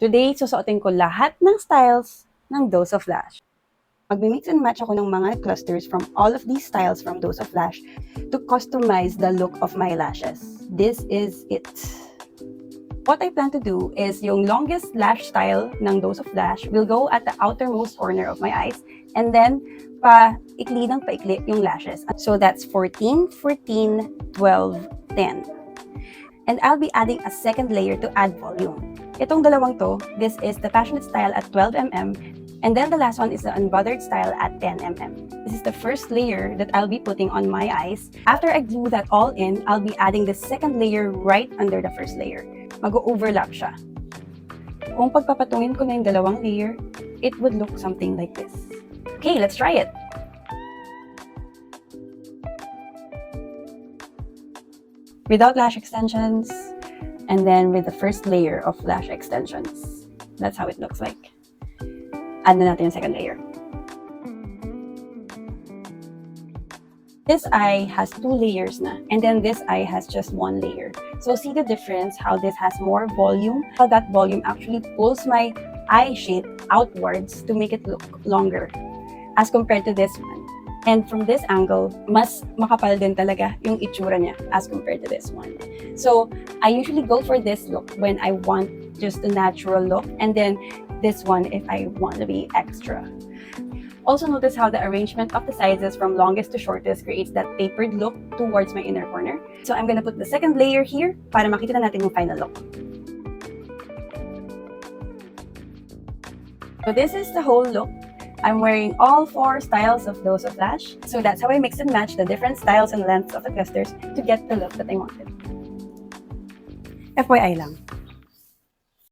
Today, susuotin ko lahat ng styles ng Dose of Lash. Magmi-mix and match ako ng mga clusters from all of these styles from Dose of Lash to customize the look of my lashes. This is it. What I plan to do is yung longest lash style ng Dose of Lash will go at the outermost corner of my eyes and then paikli ng paikli yung lashes. So that's 14, 14, 12, 10. And I'll be adding a second layer to add volume. Itong dalawang to, this is the passionate style at 12mm, and then the last one is the unbothered style at 10mm. This is the first layer that I'll be putting on my eyes. After I glue that all in, I'll be adding the second layer right under the first layer. Mag-overlap siya. Kung pagpapatungin ko na yung dalawang layer, it would look something like this. Okay, let's try it! Without lash extensions, and then with the first layer of lash extensions. That's how it looks like. Add na natin yung second layer. This eye has 2 layers na, and then this eye has just 1 layer. So see the difference, how this has more volume, how that volume actually pulls my eye shape outwards to make it look longer as compared to this one. And from this angle, mas makapal din talaga yung itsura niya as compared to this one. So, I usually go for this look when I want just a natural look, and then this one if I want to be extra. Also notice how the arrangement of the sizes from longest to shortest creates that tapered look towards my inner corner. So, I'm gonna put the second layer here para makita na natin yung final look. So, this is the whole look. I'm wearing all 4 styles of Dose of Lash. So that's how I mix and match the different styles and lengths of the clusters to get the look that I wanted. FYI lang,